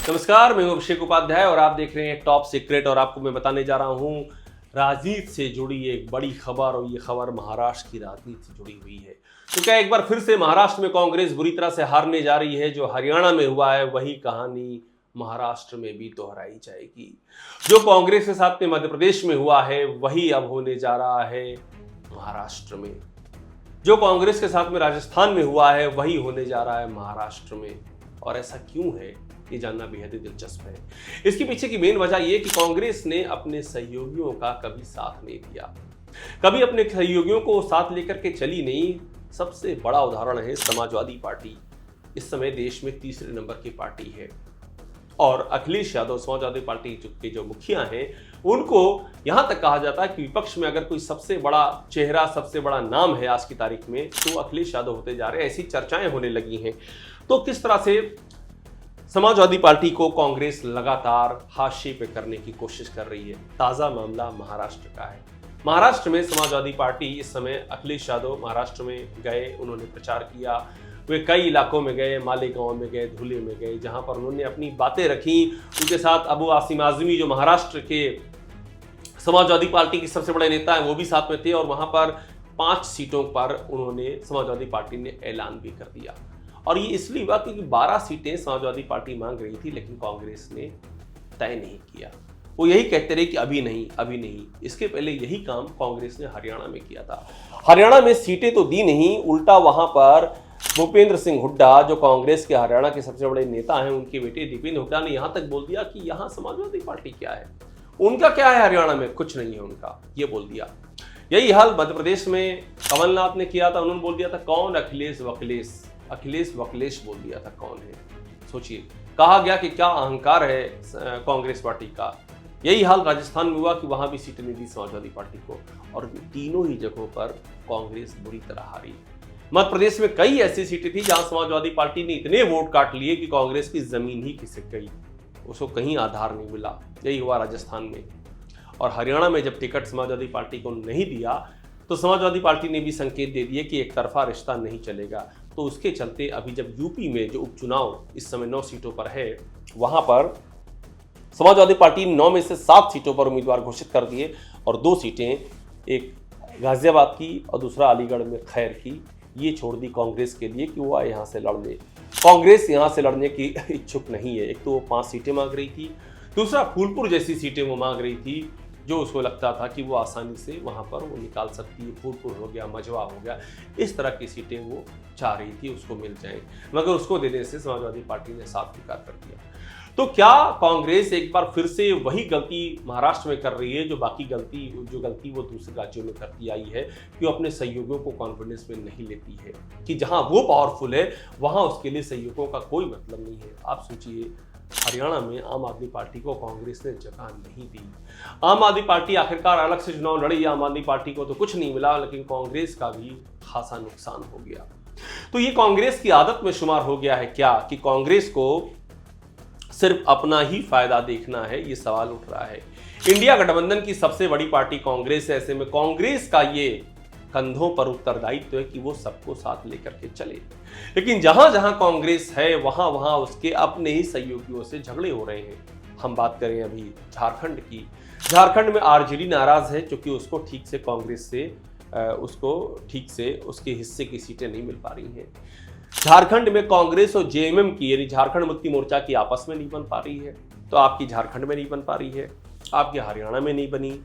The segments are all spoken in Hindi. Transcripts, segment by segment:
नमस्कार, मैं हूं अभिषेक उपाध्याय और आप देख रहे हैं टॉप सीक्रेट। और आपको मैं बताने जा रहा हूं राजनीति से जुड़ी एक बड़ी खबर, और ये खबर महाराष्ट्र की राजनीति से जुड़ी हुई है। तो क्या एक बार फिर से महाराष्ट्र में कांग्रेस बुरी तरह से हारने जा रही है? जो हरियाणा में हुआ है वही कहानी महाराष्ट्र में भी दोहराई जाएगी। जो कांग्रेस के साथ में मध्य प्रदेश में हुआ है वही अब होने जा रहा है महाराष्ट्र में। जो कांग्रेस के साथ में राजस्थान में हुआ है वही होने जा रहा है महाराष्ट्र में। और ऐसा क्यों है, ये जानना बेहद ही दिलचस्प है। इसके पीछे की मेन वजह यह कि कांग्रेस ने अपने सहयोगियों का कभी साथ नहीं दिया, कभी अपने सहयोगियों को साथ लेकर के चली नहीं। सबसे बड़ा उदाहरण है समाजवादी पार्टी। इस समय देश में तीसरे नंबर की पार्टी है और अखिलेश यादव समाजवादी पार्टी के जो मुखिया हैं उनको यहां तक कहा जाता है कि विपक्ष में अगर कोई सबसे बड़ा चेहरा, सबसे बड़ा नाम है आज की तारीख में तो अखिलेश यादव होते जा रहे हैं। ऐसी चर्चाएं होने लगी हैं। तो किस तरह से समाजवादी पार्टी को कांग्रेस लगातार हाशिए पे करने की कोशिश कर रही है। ताजा मामला महाराष्ट्र का है। महाराष्ट्र में समाजवादी पार्टी इस समय, अखिलेश यादव महाराष्ट्र में गए, उन्होंने प्रचार किया। वे कई इलाकों में गए, मालेगांव में गए, धुले में गए, जहां पर उन्होंने अपनी बातें रखी। उनके साथ अबू आसिम आजमी जो महाराष्ट्र के समाजवादी पार्टी के सबसे बड़े नेता हैं वो भी साथ में थे। और वहां पर 5 सीटों पर उन्होंने समाजवादी पार्टी ने ऐलान भी कर दिया। और ये इसलिए हुआ क्योंकि 12 सीटें समाजवादी पार्टी मांग रही थी, लेकिन कांग्रेस ने तय नहीं किया। वो यही कहते रहे कि अभी नहीं, अभी नहीं। इसके पहले यही काम कांग्रेस ने हरियाणा में किया था। हरियाणा में सीटें तो दी नहीं, उल्टा वहां पर भूपेंद्र सिंह हुड्डा जो कांग्रेस के हरियाणा के सबसे बड़े नेता हैं, उनके बेटे दीपेंद्र हुड्डा ने यहां तक बोल दिया कि यहां समाजवादी पार्टी क्या है, उनका क्या है हरियाणा में, कुछ नहीं है उनका, ये बोल दिया। यही हाल मध्य प्रदेश में कमलनाथ ने किया था। उन्होंने बोल दिया था कौन अखिलेश वकलेश, अखिलेश वकलेश बोल दिया था कौन है। सोचिए, कहा गया कि क्या अहंकार है कांग्रेस पार्टी का। यही हाल राजस्थान में हुआ कि वहां भी सीटें नहीं दी समाजवादी पार्टी को, और तीनों ही जगहों पर कांग्रेस बुरी तरह हारी। मध्य प्रदेश में कई ऐसी सीटें थी जहां समाजवादी पार्टी ने इतने वोट काट लिए कि कांग्रेस की जमीन ही खिसक गई, उसको कहीं आधार नहीं मिला। यही हुआ राजस्थान में। और हरियाणा में जब टिकट समाजवादी पार्टी को नहीं दिया तो समाजवादी पार्टी ने भी संकेत दे दिए कि एक तरफा रिश्ता नहीं चलेगा। तो उसके चलते अभी जब यूपी में जो उपचुनाव इस समय 9 सीटों पर है, वहां पर समाजवादी पार्टी ने 9 में से 7 सीटों पर उम्मीदवार घोषित कर दिए। और 2 सीटें, एक गाजियाबाद की और दूसरा अलीगढ़ में खैर की, ये छोड़ दी कांग्रेस के लिए कि वो यहाँ से लड़ ले। कांग्रेस यहाँ से लड़ने की इच्छुक नहीं है। एक तो वो 5 सीटें मांग रही थी, दूसरा फूलपुर जैसी सीटें वो मांग रही थी जो उसको लगता था कि वो आसानी से वहाँ पर वो निकाल सकती है। फूलपुर हो गया, मझवा हो गया, इस तरह की सीटें वो चाह रही थी उसको मिल जाए, मगर उसको देने से समाजवादी पार्टी ने साफ इनकार कर दिया। तो क्या कांग्रेस एक बार फिर से वही गलती महाराष्ट्र में कर रही है जो बाकी गलती वो दूसरे राज्यों में करती आई है, कि वो अपने सहयोगियों को कॉन्फिडेंस में नहीं लेती है, कि जहां वो पावरफुल है वहां उसके लिए सहयोगियों का कोई मतलब नहीं है। आप सोचिए, हरियाणा में आम आदमी पार्टी को कांग्रेस ने जगह नहीं दी। आम आदमी पार्टी आखिरकार अलग से चुनाव लड़ी, आम आदमी पार्टी को तो कुछ नहीं मिला, लेकिन कांग्रेस का भी खासा नुकसान हो गया। तो ये कांग्रेस की आदत में शुमार हो गया है क्या, कि कांग्रेस को सिर्फ अपना ही फायदा देखना है? ये सवाल उठ रहा है। इंडिया गठबंधन की सबसे बड़ी पार्टी कांग्रेस है। ऐसे में कांग्रेस का ये कंधों पर उत्तरदायित्व है कि वो सबको साथ लेकर के चले। लेकिन जहां जहां कांग्रेस है वहां वहां उसके अपने ही सहयोगियों से झगड़े हो रहे हैं। हम बात करें अभी झारखंड की। झारखंड में आरजेडी नाराज है क्योंकि उसको ठीक से कांग्रेस से उसके हिस्से की सीटें नहीं मिल पा रही हैं। झारखंड में कांग्रेस और जेएमएम की, यानी झारखंड मुक्ति मोर्चा की, आपस में नहीं बन पा रही है। तो आपकी झारखंड में नहीं बन पा रही है, आपके हरियाणा में नहीं बनी,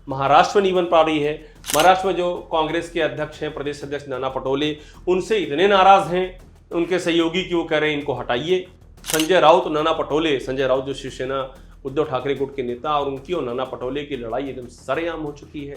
महाराष्ट्र में नहीं बन पा रही है। महाराष्ट्र में जो कांग्रेस के अध्यक्ष हैं, प्रदेश अध्यक्ष नाना पटोले, उनसे इतने नाराज हैं उनके सहयोगी कि वो कह रहे हैं इनको हटाइए। संजय राउत, नाना पटोले, संजय राउत जो शिवसेना उद्धव ठाकरे गुट के नेता, और उनकी और नाना पटोले की लड़ाई एकदम सरेआम हो चुकी है।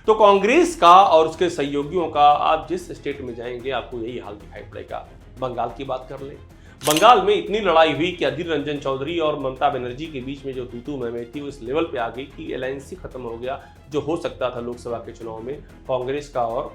तो कांग्रेस का और उसके सहयोगियों का आप जिस स्टेट में जाएंगे आपको यही हाल दिखाई पड़ेगा। बंगाल की बात कर लें, बंगाल में इतनी लड़ाई हुई कि अधीर रंजन चौधरी और ममता बनर्जी के बीच में जो तू मैं थी वो इस लेवल पे आ गई कि एलायंस खत्म हो गया जो हो सकता था लोकसभा के चुनाव में, कांग्रेस का और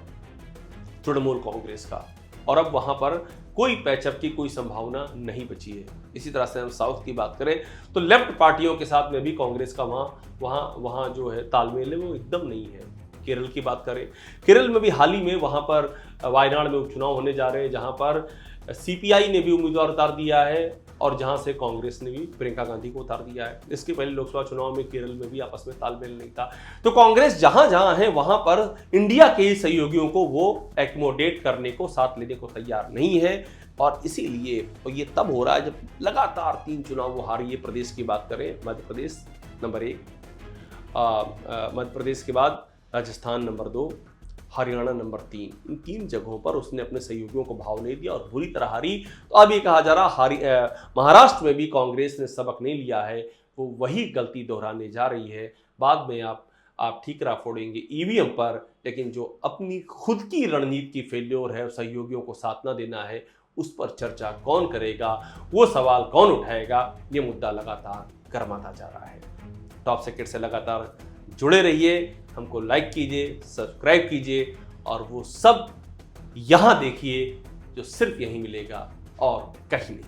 तृणमूल कांग्रेस का। और अब वहां पर कोई पैचअप की कोई संभावना नहीं बची है। इसी तरह से हम साउथ की बात करें तो लेफ्ट पार्टियों के साथ में भी कांग्रेस का वहाँ जो है तालमेल है वो एकदम नहीं है। केरल की बात करें, केरल में भी हाल ही में वहाँ पर वायनाड में उपचुनाव होने जा रहे हैं, जहाँ पर सीपीआई ने भी उम्मीदवार उतार दिया है और जहां से कांग्रेस ने भी प्रियंका गांधी को उतार दिया है। इसके पहले लोकसभा चुनाव में केरल में भी आपस में तालमेल नहीं था। तो कांग्रेस जहां जहां है वहां पर इंडिया के ही सहयोगियों को वो एक्मोडेट करने को, साथ लेने को तैयार नहीं है। और इसीलिए तो ये तब हो रहा है जब लगातार 3 चुनाव वो हारी है। प्रदेश की बात करें, मध्य प्रदेश नंबर 1, मध्य प्रदेश के बाद राजस्थान नंबर 2, हरियाणा नंबर 3। इन 3 जगहों पर उसने अपने सहयोगियों को भाव नहीं दिया और बुरी तरह हारी। तो अब ये कहा जा रहा महाराष्ट्र में भी कांग्रेस ने सबक नहीं लिया है, वो वही गलती दोहराने जा रही है। बाद में आप ठीकरा फोड़ेंगे ईवीएम पर, लेकिन जो अपनी खुद की रणनीति की फेल्योर है, सहयोगियों को साथ न देना है, उस पर चर्चा कौन करेगा, वो सवाल कौन उठाएगा, ये मुद्दा लगातार गर्माता जा रहा है। टॉप सीक्रेट से लगातार जुड़े रहिए, हमको लाइक कीजिए, सब्सक्राइब कीजिए और वो सब यहाँ देखिए जो सिर्फ यहीं मिलेगा और कहीं नहीं।